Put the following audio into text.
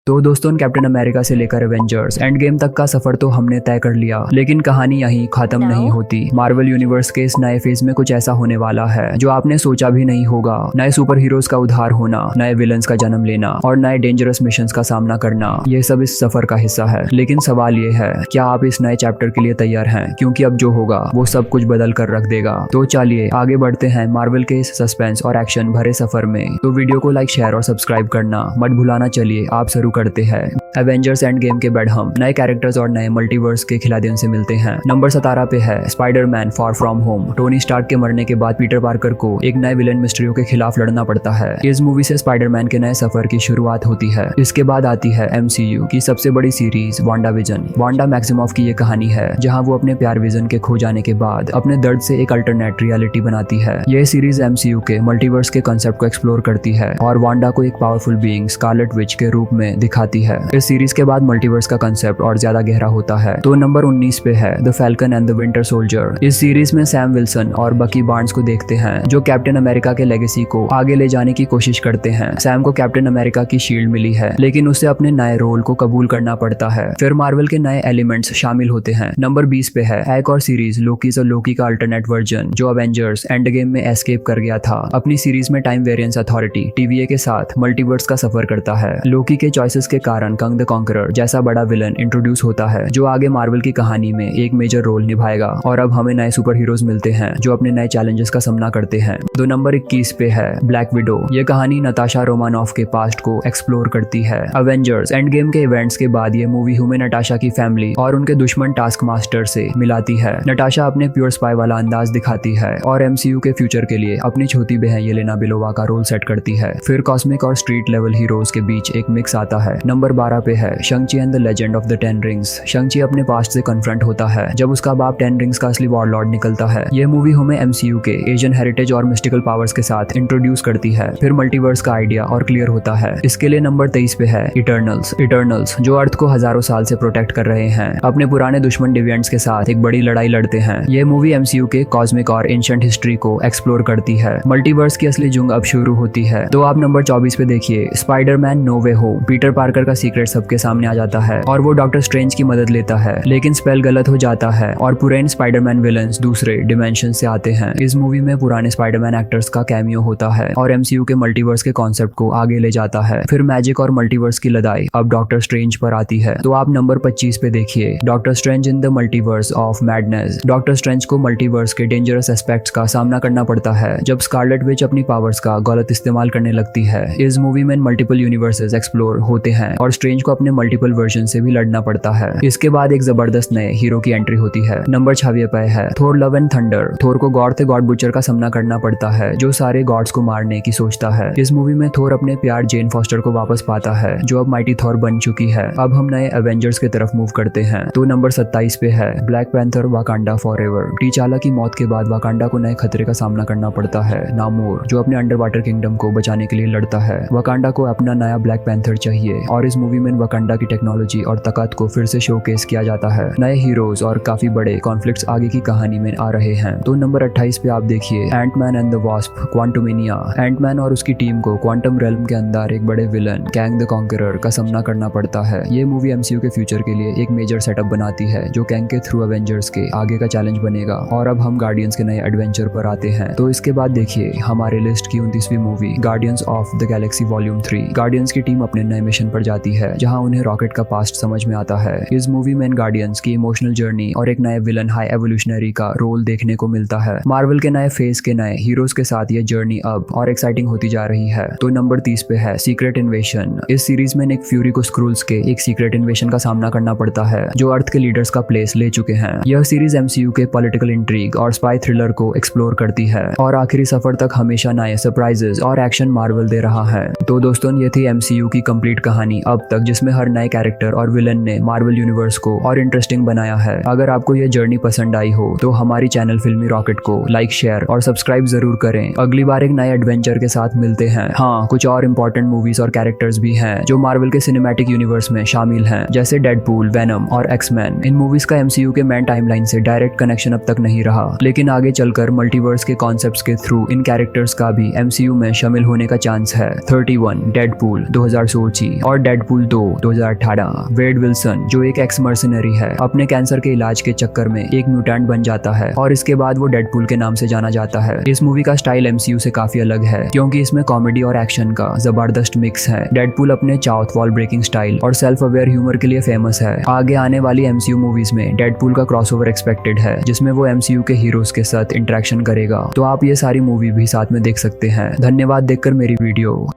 तो दोस्तों captain America से लेकर एवेंजर्स एंड गेम तक का सफर तो हमने तय कर लिया, लेकिन कहानी यहीं खत्म नहीं होती। मार्वल यूनिवर्स के इस नए फेज में कुछ ऐसा होने वाला है जो आपने सोचा भी नहीं होगा। नए सुपर हीरोज का उद्धार होना, नए विलन्स का जन्म लेना और नए डेंजरस मिशंस का सामना करना, ये सब इस सफर का हिस्सा है। लेकिन सवाल ये है, क्या आप इस नए चैप्टर के लिए तैयार हैं? क्योंकि अब जो होगा वो सब कुछ बदल कर रख देगा। तो चलिए आगे बढ़ते हैं मार्वल के इस सस्पेंस और एक्शन भरे सफर में। तो वीडियो को लाइक, शेयर और सब्सक्राइब करना मत भुलाना। चलिए आप शुरू करते हैं। एवेंजर्स एंड गेम के बाद हम नए कैरेक्टर्स और नए मल्टीवर्स के खिलाड़ियों से मिलते हैं। नंबर 17 पे है Spiderman far from home. Tony Stark के मरने के बाद पीटर पार्कर को एक नए विलन मिस्ट्रियो के खिलाफ लड़ना पड़ता है। इस मूवी से स्पाइडरमैन के नए सफर की शुरुआत होती है। इसके बाद आती है MCU की सबसे बड़ी series Wanda vision. Wanda Maximoff की ये कहानी है जहां वो अपने प्यार विजन के खो जाने के बाद अपने दर्द से एक अल्टरनेट रियलिटी बनाती है। यह सीरीज MCU के मल्टीवर्स के कॉन्सेप्ट को एक्सप्लोर करती है और वांडा को एक पावरफुल बीइंग स्कारलेट विच के रूप में दिखाती है। इस सीरीज के बाद मल्टीवर्स का कॉन्सेप्ट और ज्यादा गहरा होता है। तो नंबर 19 पे है the falcon and the winter soldier. इस सीरीज में सैम विल्सन और बकी बार्न्स को देखते हैं जो कैप्टन अमेरिका के लेगेसी को आगे ले जाने की कोशिश करते हैं। सैम को कैप्टन अमेरिका की शील्ड मिली है, लेकिन उसे अपने नए रोल को कबूल करना पड़ता है। फिर मार्वल के नए एलिमेंट्स शामिल होते हैं। नंबर 20 पे है एक और सीरीज लोकीज और लोकी का अल्टरनेट वर्जन जो अवेंजर्स एंड गेम में एस्केप कर गया था। अपनी सीरीज में टाइम वेरिएंस अथॉरिटी TVA के साथ मल्टीवर्स का सफर करता है। लोकी के चॉइसेस के कारण कंग द कॉन्करर जैसा बड़ा विलन इंट्रोड्यूस होता है जो आगे मार्वल की कहानी में एक मेजर रोल निभाएगा। और अब हमें नए सुपर हीरोज मिलते हैं जो अपने नए चैलेंजेस का सामना करते हैं। तो नंबर 21 पे है ब्लैक विडो। ये कहानी नताशा रोमानॉफ के पास्ट को एक्सप्लोर करती है। अवेंजर्स एंड गेम के इवेंट्स के बाद ये मूवी हमें नताशा की फैमिली और उनके दुश्मन टास्क मास्टर से मिलाती है। नताशा अपने प्योर स्पाई वाला अंदाज दिखाती है और MCU के फ्यूचर के लिए अपनी छोटी बहन येलेना बेलोवा का रोल सेट करती है। फिर कॉस्मिक और स्ट्रीट लेवल हीरोज के बीच एक मिक्स आता है। नंबर 12 पे है Shang Chi and the legend of the 10 rings. Shang Chi अपने पास्ट से कन्फ्रंट होता है जब उसका बाप 10 रिंग्स का असली वॉरलॉर्ड निकलता है। यह मूवी हमें MCU के एशियन हेरिटेज और मिस्टिकल पावर्स के साथ इंट्रोड्यूस करती है। फिर मल्टीवर्स का आइडिया और क्लियर होता है। इसके लिए नंबर 23 पे है इटर्नल्स जो अर्थ को हजारों साल से प्रोटेक्ट कर रहे हैं। अपने पुराने दुश्मन डिविएंट्स के साथ एक बड़ी लड़ाई लड़ते हैं। यह मूवी MCU के कॉस्मिक और एंशिएंट हिस्ट्री को एक्सप्लोर करती है। मल्टीवर्स की असली जंग अब शुरू होती है। तो आप नंबर 24 पे देखिए स्पाइडरमैन नो वे होम। पीटर पार्कर का सीक्रेट सबके सामने आ जाता है और वो डॉक्टर स्ट्रेंज की मदद लेता है, लेकिन स्पेल गलत हो जाता है और पुराने स्पाइडरमैन विलन्स दूसरे डिमेंशन से आते हैं। इस मूवी में पुराने स्पाइडरमैन एक्टर्स का कैमियो होता है और MCU के मल्टीवर्स के कॉन्सेप्ट को आगे ले जाता है। फिर मैजिक और मल्टीवर्स की लड़ाई अब डॉक्टर स्ट्रेंज पर आती है। तो आप नंबर 25 पे देखिए doctor strange in the multiverse of madness. Doctor strange को मल्टीवर्स के डेंजरस एस्पेक्ट्स का सामना करना पड़ता है जब स्कारलेट विच अपनी पावर्स का गलत इस्तेमाल करने लगती है। इस मूवी में मल्टीपल यूनिवर्सेस एक्सप्लोर होते हैं और स्ट्रेंज को अपने मल्टीपल वर्जन से भी लड़ना पड़ता है। इसके बाद एक जबरदस्त नए हीरो की एंट्री होती है। नंबर 26 पे है थोर लव एंड थंडर। थोर को गॉड थे गॉड बुचर का सामना करना पड़ता है जो सारे गॉड्स को मारने की सोचता है। इस मूवी में थोर अपने प्यार जेन फॉस्टर को वापस पाता है जो अब माइटी थॉर बन चुकी है। अब हम नए एवेंजर्स की तरफ मूव करते हैं। तो नंबर 27 पे है ब्लैक पैंथर वाकांडा फॉरएवर। टीचाला की मौत के बाद वाकांडा को नए खतरे का सामना करना पड़ता है। नामोर जो अपने अंडर वाटर किंगडम को बचाने के लिए लड़ता है। वाकांडा को अपना नया ब्लैक पैंथर चाहिए और इस मूवी में वाकांडा की टेक्नोलॉजी और ताकत को फिर से शोकेस किया जाता है। नए हीरोज और काफी बड़े कॉन्फ्लिक्ट्स आगे की कहानी में आ रहे हैं। तो नंबर 28 पे आप देखिए Ant Man and the Wasp Quantumania. Ant Man और उसकी टीम को क्वांटम रेल्म के अंदर एक बड़े विलन कैंग द कॉन्करर का सामना करना पड़ता है। ये मूवी MCU के फ्यूचर के लिए एक मेजर सेटअप बनाती है जो कैंग के थ्रू अवेंजर्स के आगे का चैलेंज बनेगा। और अब हम गार्डियंस के नए एडवेंचर पर आते हैं। तो इसके बाद देखिए हमारे लिस्ट की 29वीं movie Guardians of the Galaxy volume 3। Guardians की टीम अपने नए मिशन पर जाती है जहां उन्हें रॉकेट का पास्ट समझ में आता है। इस मूवी में गार्डियंस की इमोशनल जर्नी और एक नए विलन हाई एवोल्यूशनरी का रोल देखने को मिलता है। मार्वल के नए फेज के नए हीरोज के साथ ये जर्नी अब और एक्साइटिंग होती जा रही है। तो नंबर 30 पे है सीक्रेट इन्वेशन। इस सीरीज में निक फ्यूरी को स्क्रूल्स के एक सीक्रेट इन्वेशन का सामना करना पड़ता है जो अर्थ के लीडर्स का प्लेस ले चुके हैं। यह सीरीज MCU के पॉलिटिकल इंट्रीग और स्पाई थ्रिलर को एक्सप्लोर करती है और आखिरी सफर तक हमेशा नए सरप्राइजेस और एक्शन मार्वल दे रहा है। तो दोस्तों ये थी MCU की कंप्लीट कहानी अब तक, जिसमें हर नए कैरेक्टर और विलन ने मार्वल यूनिवर्स को और इंटरेस्टिंग बनाया है। अगर आपको यह जर्नी पसंद आई हो तो हमारी चैनल फिल्मी रॉकेट को लाइक, शेयर और सब्सक्राइब जरूर करें। अगली बार एक नए एडवेंचर के साथ मिलते हैं। हाँ, कुछ और इंपॉर्टेंट मूवीज और कैरेक्टर्स भी हैं जो मार्वल के सिनेमैटिक यूनिवर्स में शामिल हैं, जैसे डेडपूल, वेनम और एक्समैन। इन मूवीज का MCU के मेन टाइमलाइन से डायरेक्ट कनेक्शन अब तक नहीं रहा, लेकिन आगे चलकर मल्टीवर्स के कॉन्सेप्ट्स के थ्रू इन कैरेक्टर्स का भी MCU में शामिल होने का चांस है। 31 डेडपूल 2016 और डेडपूल 2 तो 2018 वेड विल्सन जो एक एक्स मर्सनरी है अपने कैंसर के इलाज के चक्कर में एक म्यूटेंट बन जाता है और इसके बाद वो डेडपूल के नाम से जाना जाता है। इस मूवी का स्टाइल एमसीयू से काफी अलग है क्योंकि इसमें कॉमेडी और एक्शन का जबरदस्त मिक्स है। डेडपूल अपने चाउथ वॉल ब्रेकिंग स्टाइल और सेल्फ अवेयर ह्यूमर के लिए फेमस है। आगे आने वाली एमसीयू मूवीज में डेडपूल का क्रॉसओवर एक्सपेक्टेड है जिसमें वो एमसीयू के हीरोज के साथ इंटरेक्शन करेगा, तो आप ये सारी मूवी भी साथ में देख सकते हैं। धन्यवाद देखकर मेरी वीडियो।